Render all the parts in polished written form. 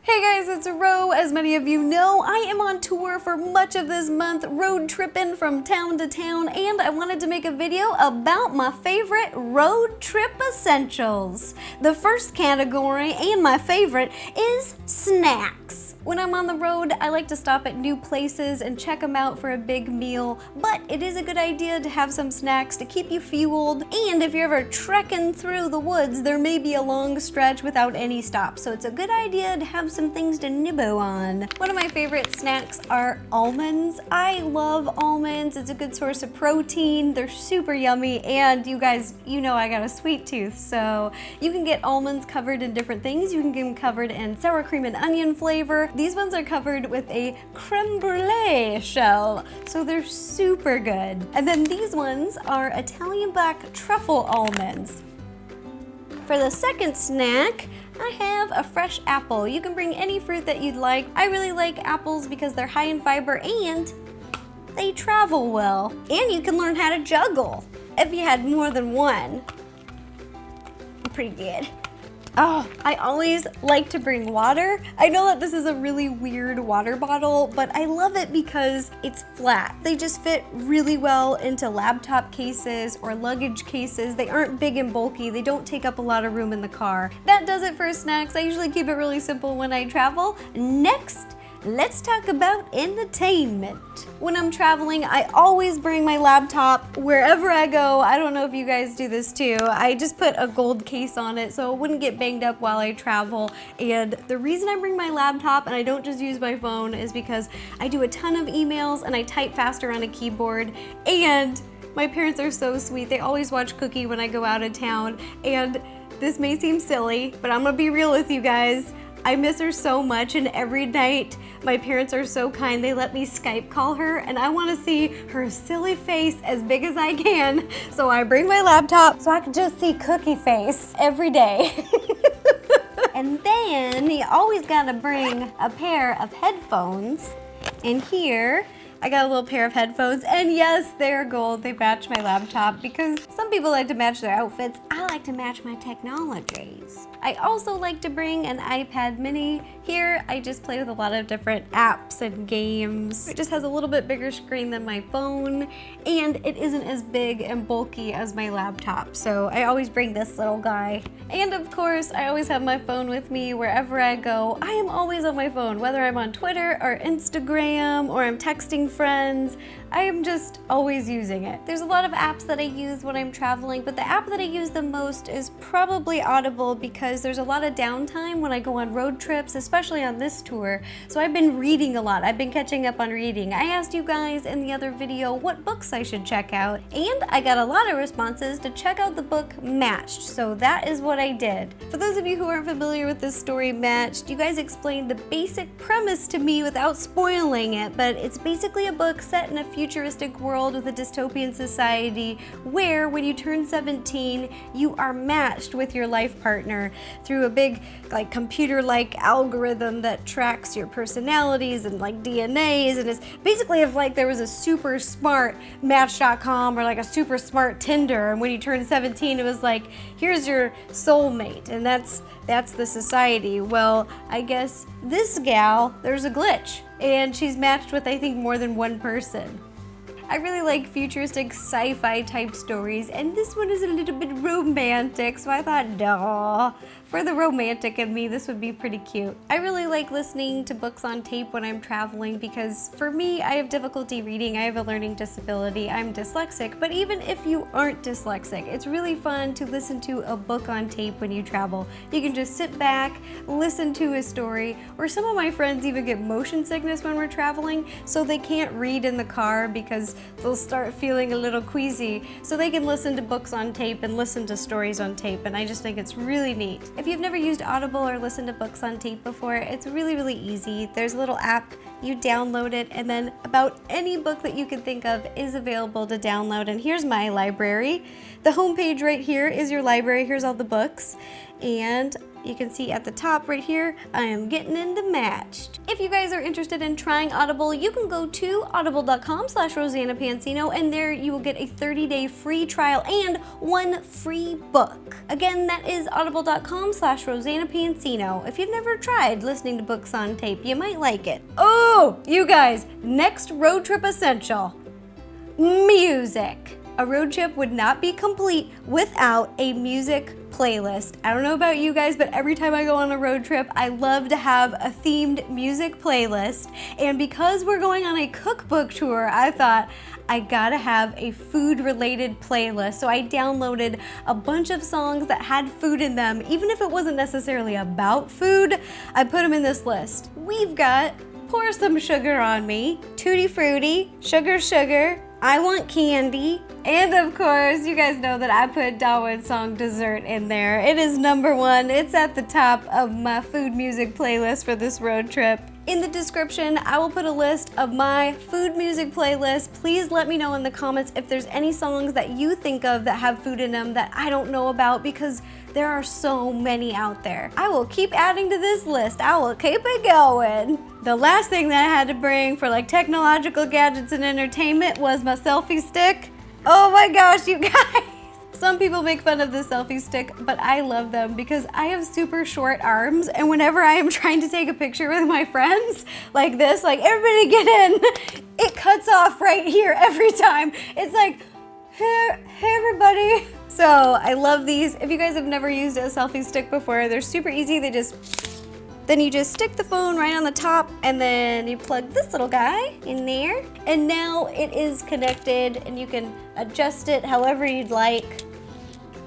Hey guys, it's Ro. As many of you know, I am on tour for much of this month, road tripping from town to town, and I wanted to make a video about my favorite road trip essentials. The first category, and my favorite, is snacks. When I'm on the road, I like to stop at new places and check them out for a big meal, but it is a good idea to have some snacks to keep you fueled, and if you're ever trekking through the woods, there may be a long stretch without any stops, so it's a good idea to have some things to nibble on. One of my favorite snacks are almonds. I love almonds. It's a good source of protein. They're super yummy, and you guys, you know I got a sweet tooth, so you can get almonds covered in different things. You can get them covered in sour cream and onion flavor. These ones are covered with a creme brulee shell, so they're super good. And then these ones are Italian black truffle almonds. For the second snack, I have a fresh apple. You can bring any fruit that you'd like. I really like apples because they're high in fiber and they travel well. And you can learn how to juggle if you had more than one. Pretty good. Oh, I always like to bring water. I know that this is a really weird water bottle, but I love it because it's flat. They just fit really well into laptop cases or luggage cases. They aren't big and bulky. They don't take up a lot of room in the car. That does it for snacks. I usually keep it really simple when I travel. Next, let's talk about entertainment. When I'm traveling, I always bring my laptop wherever I go. I don't know if you guys do this too. I just put a gold case on it so it wouldn't get banged up while I travel. And the reason I bring my laptop and I don't just use my phone is because I do a ton of emails and I type faster on a keyboard. And my parents are so sweet. They always watch Cookie when I go out of town. And this may seem silly, but I'm gonna be real with you guys. I miss her so much, and every night my parents are so kind. They let me Skype call her, and I want to see her silly face as big as I can. So I bring my laptop so I can just see Cookie face every day. And then you always gotta bring a pair of headphones. And here, I got a little pair of headphones, and yes, they're gold. They match my laptop because some people like to match their outfits. I like to match my technologies. I also like to bring an iPad mini. Here, I just play with a lot of different apps and games. It just has a little bit bigger screen than my phone, and it isn't as big and bulky as my laptop, so I always bring this little guy. And of course, I always have my phone with me wherever I go. I am always on my phone, whether I'm on Twitter or Instagram or I'm texting friends. I am just always using it. There's a lot of apps that I use when I'm traveling, but the app that I use the most is probably Audible because there's a lot of downtime when I go on road trips, especially on this tour. So I've been reading a lot. I've been catching up on reading. I asked you guys in the other video what books I should check out, and I got a lot of responses to check out the book Matched, so that is what I did. For those of you who aren't familiar with this story, Matched, you guys explained the basic premise to me without spoiling it, but it's basically a book set in a futuristic world with a dystopian society where when you turn 17, you are matched with your life partner through a big like computer-like algorithm that tracks your personalities and like DNAs, and it's basically if like there was a super smart Match.com or like a super smart Tinder, and when you turn 17 it was like, here's your soulmate, and that's the society. Well, I guess this gal, there's a glitch, and she's matched with I think more than one person. I really like futuristic sci-fi type stories, and this one is a little bit romantic, so I thought, duh. For the romantic in me, this would be pretty cute. I really like listening to books on tape when I'm traveling because for me, I have difficulty reading. I have a learning disability. I'm dyslexic, but even if you aren't dyslexic, it's really fun to listen to a book on tape when you travel. You can just sit back, listen to a story, or some of my friends even get motion sickness when we're traveling, so they can't read in the car because they'll start feeling a little queasy, so they can listen to books on tape and listen to stories on tape, and I just think it's really neat. If you've never used Audible or listened to books on tape before, it's really easy. There's a little app, you download it, and then about any book that you can think of is available to download, and here's my library. The homepage right here is your library. Here's all the books, and You can see at the top right here, I am getting into matched. If you guys are interested in trying Audible, you can go to audible.com/Rosanna Pansino, and there you will get a 30-day free trial and 1 free book. Again, that is audible.com/Rosanna Pansino. If you've never tried listening to books on tape, you might like it. Oh, you guys, next road trip essential, music. A road trip would not be complete without a music playlist. I don't know about you guys, but every time I go on a road trip, I love to have a themed music playlist. And because we're going on a cookbook tour, I thought I gotta have a food-related playlist. So I downloaded a bunch of songs that had food in them. Even if it wasn't necessarily about food, I put them in this list. We've got Pour Some Sugar on Me, Tutti Frutti, Sugar Sugar, I Want Candy, and of course, you guys know that I put Dawin's song Dessert in there. It is #1. It's at the top of my food music playlist for this road trip. In the description, I will put a list of my food music playlist. Please let me know in the comments if there's any songs that you think of that have food in them that I don't know about, because there are so many out there. I will keep adding to this list. I will keep it going. The last thing that I had to bring for like technological gadgets and entertainment was my selfie stick. Oh my gosh, you guys. Some people make fun of the selfie stick, but I love them because I have super short arms, and whenever I am trying to take a picture with my friends like this, like everybody get in, it cuts off right here every time. It's like, hey everybody. So I love these. If you guys have never used a selfie stick before, they're super easy. Then you just stick the phone right on the top, and then you plug this little guy in there. And now it is connected, and you can adjust it however you'd like.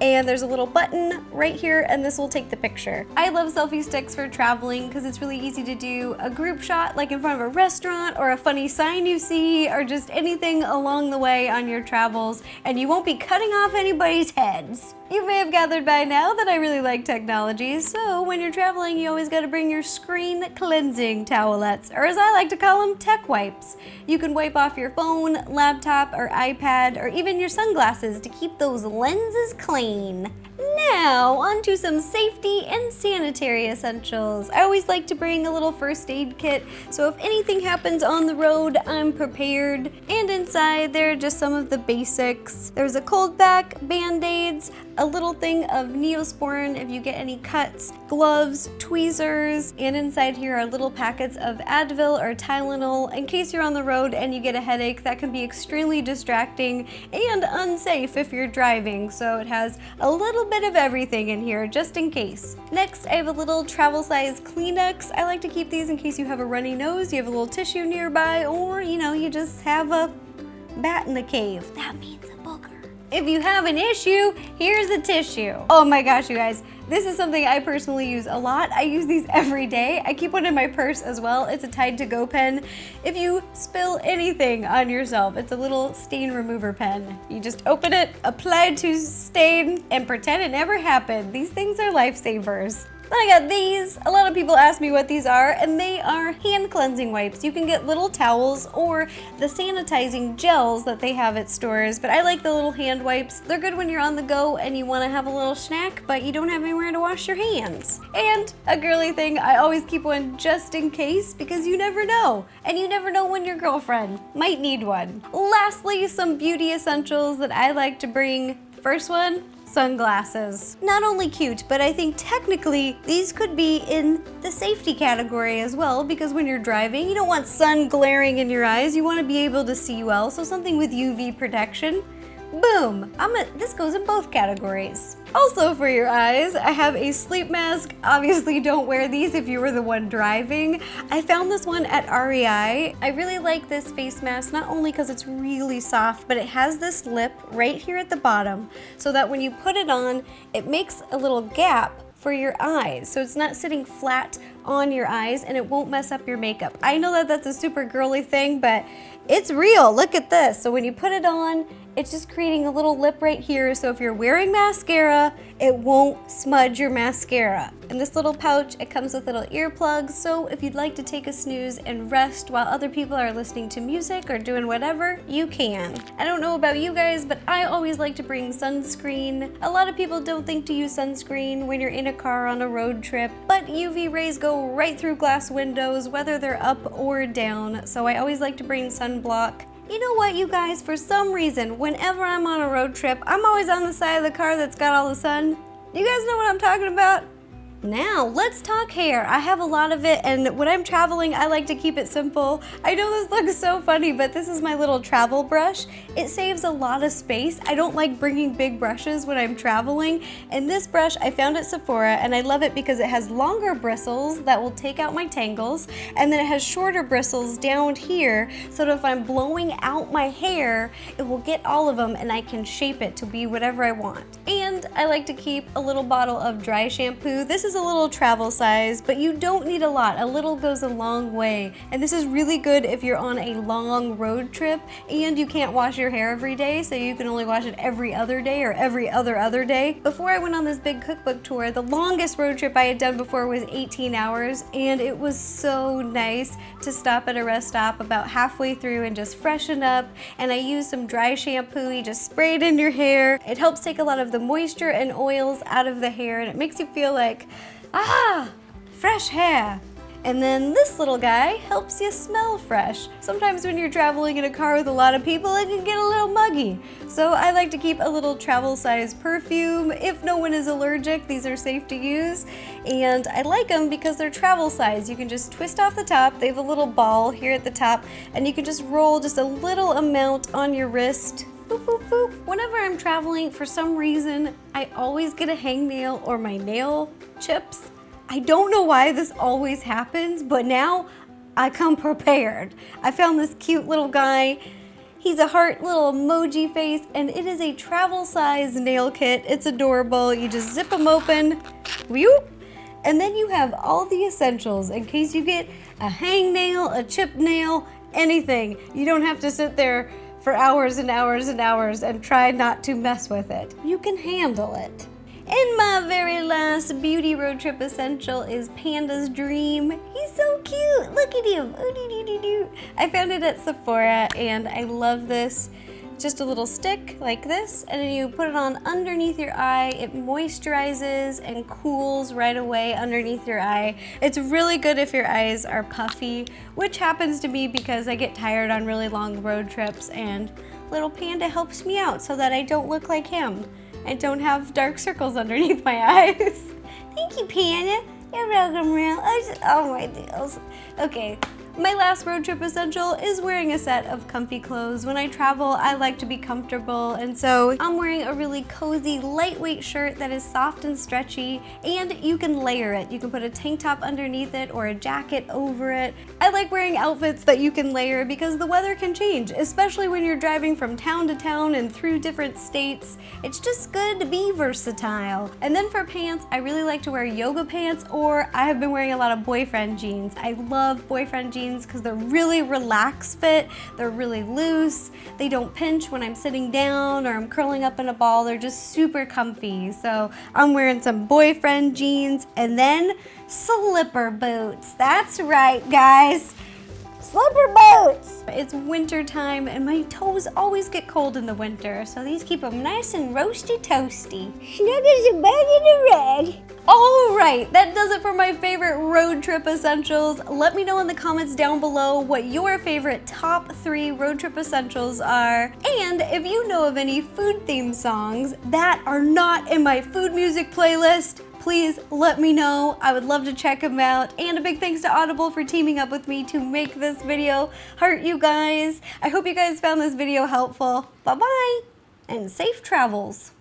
And there's a little button right here, and this will take the picture. I love selfie sticks for traveling because it's really easy to do a group shot like in front of a restaurant or a funny sign you see, or just anything along the way on your travels, and you won't be cutting off anybody's heads. You may have gathered by now that I really like technology, so when you're traveling, you always gotta bring your screen cleansing towelettes, or as I like to call them, tech wipes. You can wipe off your phone, laptop, or iPad, or even your sunglasses to keep those lenses clean. Now, on to some safety and sanitary essentials. I always like to bring a little first aid kit, so if anything happens on the road, I'm prepared. And inside, there are just some of the basics. There's a cold pack, Band-Aids, a little thing of Neosporin if you get any cuts, gloves, tweezers, and inside here are little packets of Advil or Tylenol in case you're on the road and you get a headache. That can be extremely distracting and unsafe if you're driving, so it has a little bit of everything in here just in case. Next, I have a little travel size Kleenex. I like to keep these in case you have a runny nose, you have a little tissue nearby, or you just have a bat in the cave. That means a booger. If you have an issue, here's a tissue. Oh my gosh, you guys. This is something I personally use a lot. I use these every day. I keep one in my purse as well. It's a Tide to Go pen. If you spill anything on yourself, it's a little stain remover pen. You just open it, apply to stain, and pretend it never happened. These things are lifesavers. Then I got these. A lot of people ask me what these are, and they are hand cleansing wipes. You can get little towels or the sanitizing gels that they have at stores, but I like the little hand wipes. They're good when you're on the go and you want to have a little snack, but you don't have anywhere to wash your hands. And a girly thing, I always keep one just in case, because you never know. And you never know when your girlfriend might need one. Lastly, some beauty essentials that I like to bring. First one, sunglasses. Not only cute, but I think technically these could be in the safety category as well, because when you're driving, you don't want sun glaring in your eyes. You want to be able to see well, so something with UV protection. Boom! This goes in both categories. Also for your eyes, I have a sleep mask. Obviously don't wear these if you were the one driving. I found this one at REI. I really like this face mask, not only because it's really soft, but it has this lip right here at the bottom, so that when you put it on, it makes a little gap for your eyes, so it's not sitting flat on your eyes and it won't mess up your makeup. I know that that's a super girly thing, but it's real. Look at this. So when you put it on, It's just creating a little lip right here, so if you're wearing mascara, it won't smudge your mascara. In this little pouch, it comes with little earplugs, so if you'd like to take a snooze and rest while other people are listening to music or doing whatever, you can. I don't know about you guys, but I always like to bring sunscreen. A lot of people don't think to use sunscreen when you're in a car on a road trip, but UV rays go right through glass windows, whether they're up or down, so I always like to bring sunblock. You know what, you guys, for some reason, whenever I'm on a road trip, I'm always on the side of the car that's got all the sun. Do you guys know what I'm talking about? Now, let's talk hair. I have a lot of it, and when I'm traveling, I like to keep it simple. I know this looks so funny, but this is my little travel brush. It saves a lot of space. I don't like bringing big brushes when I'm traveling, and this brush I found at Sephora, and I love it because it has longer bristles that will take out my tangles, and then it has shorter bristles down here, so that if I'm blowing out my hair, it will get all of them, and I can shape it to be whatever I want. And I like to keep a little bottle of dry shampoo. This is a little travel size, but you don't need a lot. A little goes a long way. And this is really good if you're on a long road trip and you can't wash your hair every day, so you can only wash it every other day or every other day. Before I went on this big cookbook tour, the longest road trip I had done before was 18 hours, and it was so nice to stop at a rest stop about halfway through and just freshen up. And I used some dry shampoo. You just spray it in your hair. It helps take a lot of the moisture and oils out of the hair, and it makes you feel like, fresh hair. And then this little guy helps you smell fresh. Sometimes when you're traveling in a car with a lot of people, it can get a little muggy. So I like to keep a little travel size perfume. If no one is allergic, these are safe to use. And I like them because they're travel size. You can just twist off the top. They have a little ball here at the top, and you can just roll just a little amount on your wrist. Boop, boop, boop. Whenever I'm traveling, for some reason, I always get a hangnail or my nail chips. I don't know why this always happens, but now I come prepared. I found this cute little guy. He's a heart little emoji face, and it is a travel size nail kit. It's adorable. You just zip them open, whoop, and then you have all the essentials in case you get a hangnail, a chip nail, anything. You don't have to sit there for hours and hours and hours and try not to mess with it. You can handle it. And my very last beauty road trip essential is Panda's Dream. He's so cute, look at him. I found it at Sephora, and I love this. Just a little stick like this, and then you put it on underneath your eye. It moisturizes and cools right away underneath your eye. It's really good if your eyes are puffy, which happens to me because I get tired on really long road trips, and little Panda helps me out so that I don't look like him. I don't have dark circles underneath my eyes. Thank you, Panda. You're welcome, real. Oh my deals. Okay. My last road trip essential is wearing a set of comfy clothes. When I travel, I like to be comfortable, and so I'm wearing a really cozy, lightweight shirt that is soft and stretchy, and you can layer it. You can put a tank top underneath it or a jacket over it. I like wearing outfits that you can layer because the weather can change, especially when you're driving from town to town and through different states. It's just good to be versatile. And then for pants, I really like to wear yoga pants, or I have been wearing a lot of boyfriend jeans. I love boyfriend jeans because they're really relaxed fit, they're really loose, they don't pinch when I'm sitting down or I'm curling up in a ball, they're just super comfy. So I'm wearing some boyfriend jeans, and then slipper boots. That's right, guys. Slipper boots! It's winter time and my toes always get cold in the winter, so these keep them nice and roasty toasty. Snug as a bug in a rag. All right, that does it for my favorite road trip essentials. Let me know in the comments down below what your favorite top 3 road trip essentials are. And if you know of any food theme songs that are not in my food music playlist, please let me know. I would love to check them out. And a big thanks to Audible for teaming up with me to make this video. Heart, you guys. I hope you guys found this video helpful. Bye-bye, and safe travels.